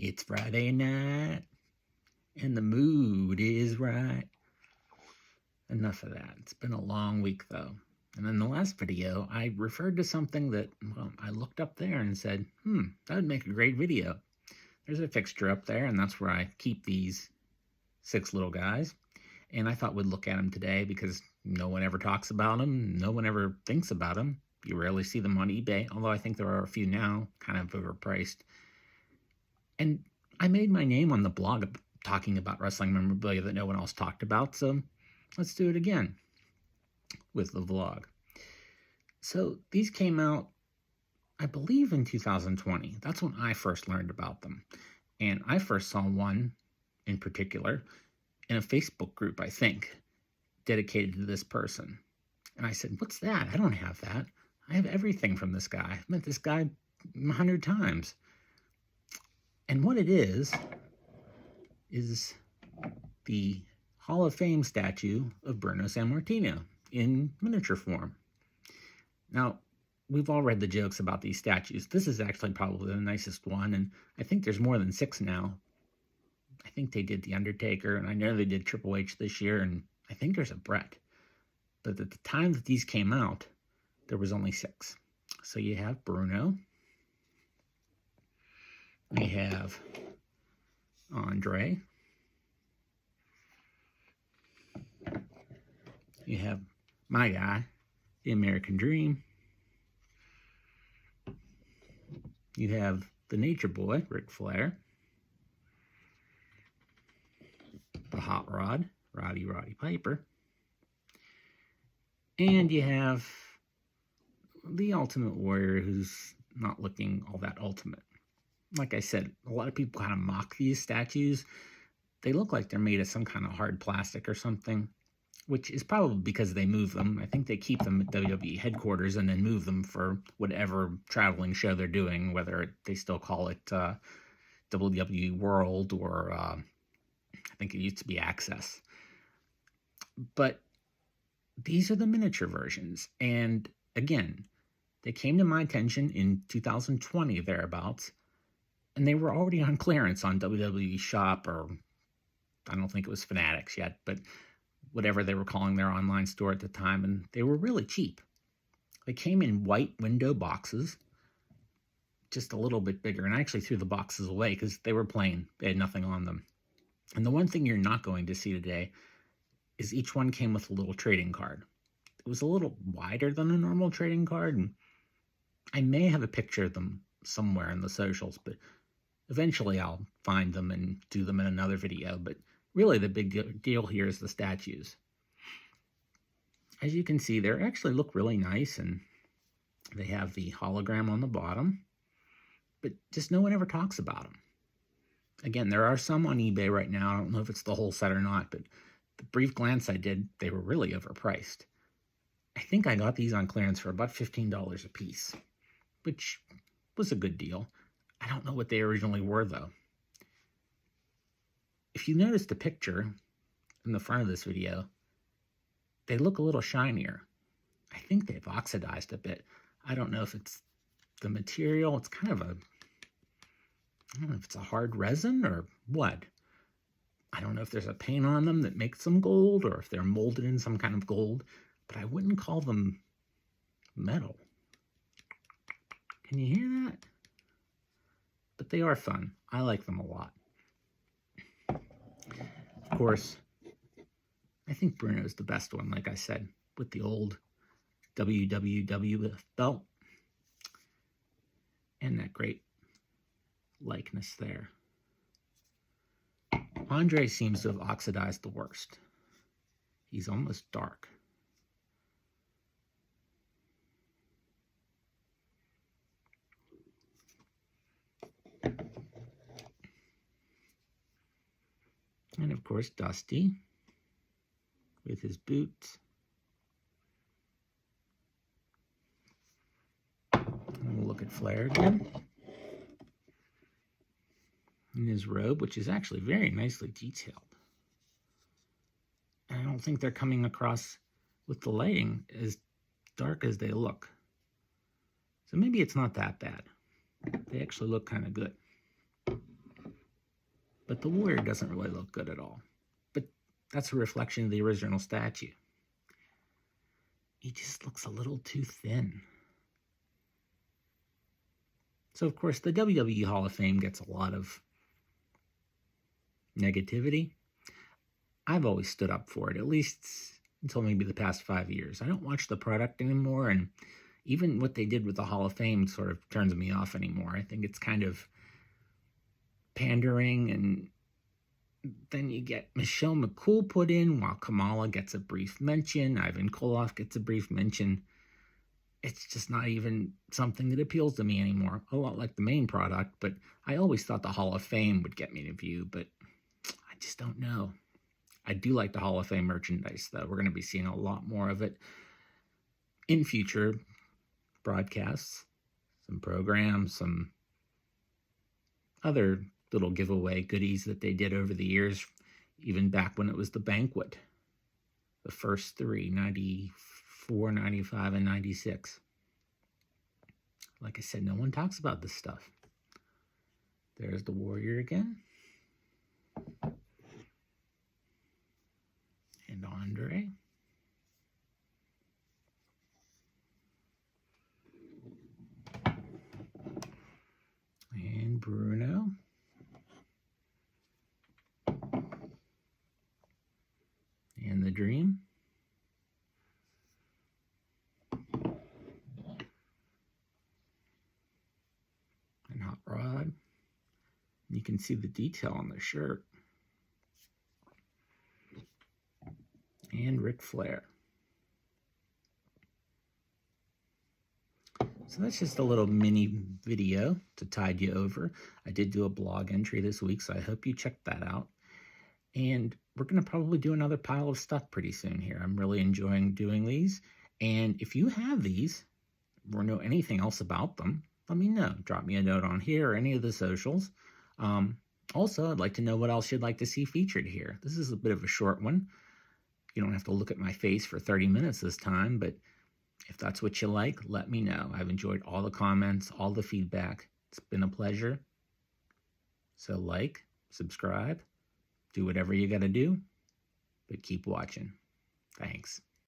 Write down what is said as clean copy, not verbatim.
It's Friday night, and the mood is right. Enough of that. It's been a long week, though. And in the last video, I referred to something that, well, I looked up there and said, that would make a great video. There's a fixture up there, and that's where I keep these 6 little guys. And I thought we'd look at them today because no one ever talks about them. No one ever thinks about them. You rarely see them on eBay, although I think there are a few now, kind of overpriced. And I made my name on the blog talking about wrestling memorabilia that no one else talked about, so let's do it again with the vlog. So these came out, I believe, in 2020. That's when I first learned about them. And I first saw one in particular in a Facebook group, I think, dedicated to this person. And I said, what's that? I don't have that. I have everything from this guy. I've met this guy 100 times. And what it is the Hall of Fame statue of Bruno Sammartino in miniature form. Now, we've all read the jokes about these statues. This is actually probably the nicest one, and I think there's more than 6 now. I think they did The Undertaker, and I know they did Triple H this year, and I think there's a Brett. But at the time that these came out, there was only 6. So you have Bruno. We have Andre. You have my guy, the American Dream. You have the Nature Boy, Ric Flair. The Hot Rod, Roddy Piper. And you have the Ultimate Warrior, who's not looking all that ultimate. Like I said, a lot of people kind of mock these statues. They look like they're made of some kind of hard plastic or something, which is probably because they move them. I think they keep them at WWE headquarters and then move them for whatever traveling show they're doing, whether they still call it WWE World or I think it used to be Access. But these are the miniature versions. And again, they came to my attention in 2020, thereabouts, and they were already on clearance on WWE Shop, or I don't think it was Fanatics yet, but whatever they were calling their online store at the time, and they were really cheap. They came in white window boxes, just a little bit bigger, and I actually threw the boxes away because they were plain. They had nothing on them. And the one thing you're not going to see today is each one came with a little trading card. It was a little wider than a normal trading card, and I may have a picture of them somewhere in the socials, but eventually I'll find them and do them in another video. But really the big deal here is the statues. As you can see, they actually look really nice, and they have the hologram on the bottom, but just no one ever talks about them. Again, there are some on eBay right now. I don't know if it's the whole set or not, but the brief glance I did, they were really overpriced. I think I got these on clearance for about $15 a piece, which was a good deal. I don't know what they originally were, though. If you notice the picture in the front of this video, they look a little shinier. I think they've oxidized a bit. I don't know if it's the material. It's kind of I don't know if it's a hard resin or what. I don't know if there's a paint on them that makes them gold or if they're molded in some kind of gold, but I wouldn't call them metal. Can you hear that? But they are fun. I like them a lot. Of course, I think Bruno's the best one, like I said, with the old WWW belt and that great likeness there. Andre seems to have oxidized the worst. He's almost dark. And of course, Dusty with his boots. And we'll look at Flair again. In his robe, which is actually very nicely detailed. And I don't think they're coming across with the lighting as dark as they look. So maybe it's not that bad. They actually look kind of good. but the Warrior doesn't really look good at all. But that's a reflection of the original statue. He just looks a little too thin. So, of course, the WWE Hall of Fame gets a lot of negativity. I've always stood up for it, at least until maybe the past 5 years. I don't watch the product anymore, and even what they did with the Hall of Fame sort of turns me off anymore. I think it's kind of pandering, and then you get Michelle McCool put in while Kamala gets a brief mention, Ivan Koloff gets a brief mention. It's just not even something that appeals to me anymore. A lot like the main product, but I always thought the Hall of Fame would get me to view, but I just don't know. I do like the Hall of Fame merchandise, though. We're going to be seeing a lot more of it in future broadcasts, some programs, some other little giveaway goodies that they did over the years, even back when it was the banquet. The first three, 94, 95, and 96. Like I said, no one talks about this stuff. There's the Warrior again. And Andre. And Bruno. And the Dream. And Hot Rod. You can see the detail on the shirt. And Ric Flair. So that's just a little mini video to tide you over. I did do a blog entry this week, so I hope you checked that out. And we're going to probably do another pile of stuff pretty soon here. I'm really enjoying doing these. And if you have these or know anything else about them, let me know. Drop me a note on here or any of the socials. Also, I'd like to know what else you'd like to see featured here. This is a bit of a short one. You don't have to look at my face for 30 minutes this time, but if that's what you like, let me know. I've enjoyed all the comments, all the feedback. It's been a pleasure. So like, subscribe, do whatever you got to do, but keep watching. Thanks.